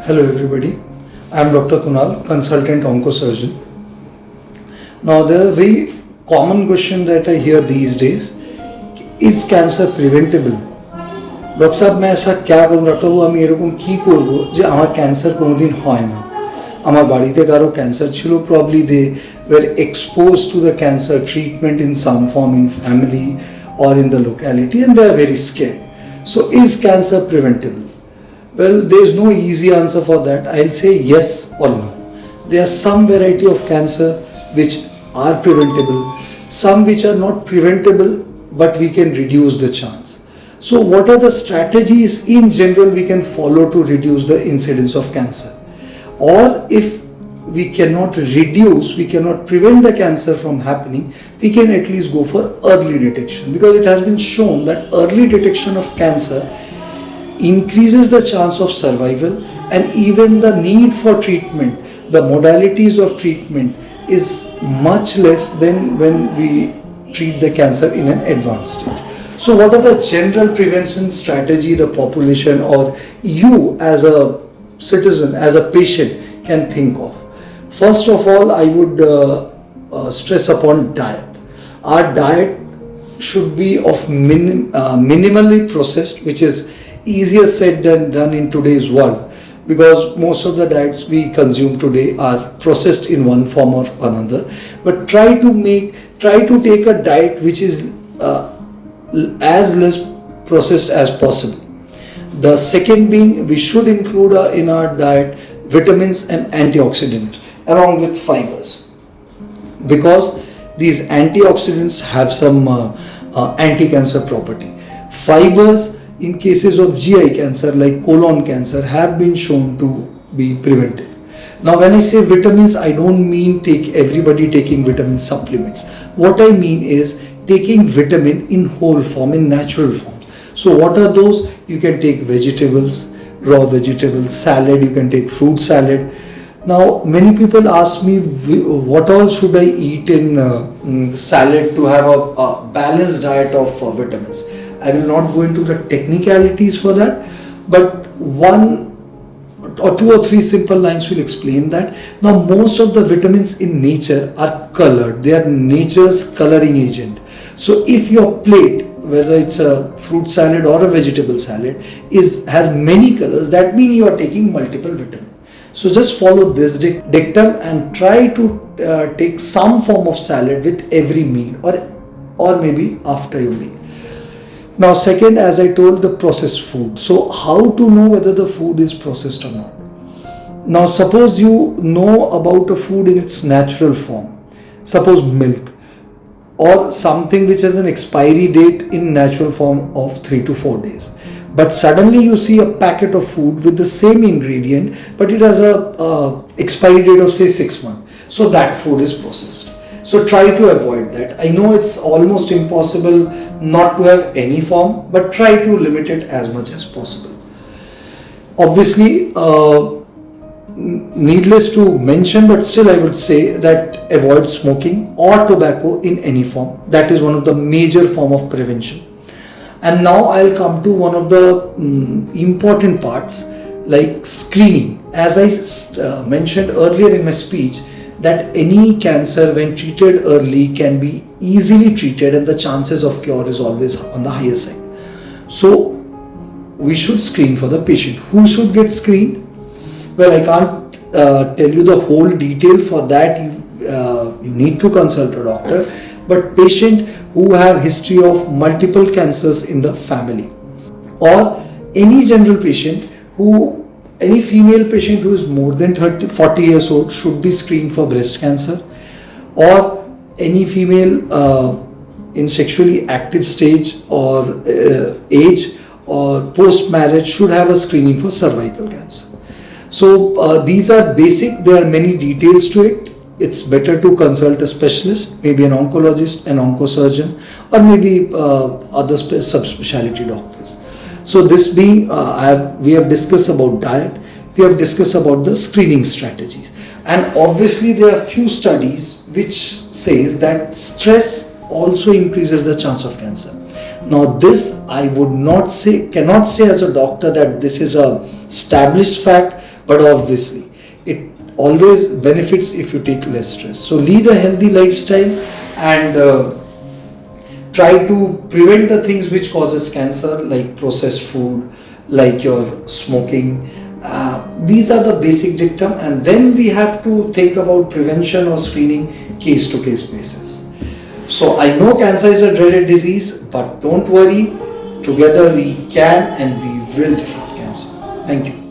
Hello everybody, I am Dr. Kunal, consultant oncosurgeon. Now the very common question that I hear these days, is cancer preventable? Doctor সাহেব मैं ऐसा क्या करूँ ডাক্তারবাবু আমি এরকম কি করব যে আমার ক্যান্সার কোনোদিন হয় না আমার বাড়িতে কারো ক্যান্সার ছিল probably they were exposed to the cancer treatment in some form in family or in the locality and they are very scared. So is cancer preventable? Well, there is no easy answer for that. I'll say yes or no. There are some variety of cancer which are preventable, some which are not preventable but we can reduce the chance. So what are the strategies in general we can follow to reduce the incidence of cancer? Or if we cannot reduce, we cannot prevent the cancer from happening, we can at least go for early detection, because it has been shown that early detection of cancer increases the chance of survival and even the need for treatment, the modalities of treatment is much less than when we treat the cancer in an advanced stage. So what are the general prevention strategy the population or you as a citizen, as a patient can think of? First of all, I would stress upon diet. Our diet should be of minimally processed, which is easier said than done in today's world, because most of the diets we consume today are processed in one form or another. But try to take a diet which is as less processed as possible. The second being, we should include in our diet vitamins and antioxidants along with fibers, because these antioxidants have some anti-cancer property. Fibers in cases of GI cancer like colon cancer have been shown to be preventive. Now when I say vitamins, I don't mean everybody taking vitamin supplements. What I mean is taking vitamin in whole form, in natural form. So what are those? You can take vegetables, raw vegetables, salad, you can take fruit salad. Now many people ask me what all should I eat in salad to have a balanced diet of vitamins. I will not go into the technicalities for that, but one or two or three simple lines will explain that. Now most of the vitamins in nature are colored, they are nature's coloring agent. So if your plate, whether it's a fruit salad or a vegetable salad, has many colors, that means you are taking multiple vitamins. So just follow this dictum and try to take some form of salad with every meal or maybe after your meal. Now second, as I told, the processed food. So how to know whether the food is processed or not? Now suppose you know about a food in its natural form, suppose milk or something which has an expiry date in natural form of 3 to 4 days. But suddenly you see a packet of food with the same ingredient, but it has a expiry date of say 6 months. So that food is processed. So try to avoid that. I know it's almost impossible not to have any form, but try to limit it as much as possible. Obviously, needless to mention, but still I would say that avoid smoking or tobacco in any form. That is one of the major form of prevention. And now I'll come to one of the important parts like screening. As I mentioned earlier in my speech, that any cancer when treated early can be easily treated and the chances of cure is always on the higher side. So we should screen for the patient. Who should get screened? Well, I can't tell you the whole detail. For that you need to consult a doctor, but patient who have history of multiple cancers in the family, or any general patient any female patient who is more than 40 years old should be screened for breast cancer, or any female in sexually active stage or age or post marriage should have a screening for cervical cancer. So these are basic, there are many details to it. It's better to consult a specialist, maybe an oncologist, an oncosurgeon, or maybe other subspecialty doctors. So this being, we have discussed about diet, we have discussed about the screening strategies, and obviously there are few studies which says that stress also increases the chance of cancer. Now this I would not say, cannot say as a doctor that this is a established fact But obviously, it always benefits if you take less stress. So lead a healthy lifestyle and try to prevent the things which causes cancer, like processed food, like your smoking. These are the basic dictum, and then we have to think about prevention or screening case to case basis. So I know cancer is a dreaded disease, but don't worry, together we can and we will defeat cancer. Thank you.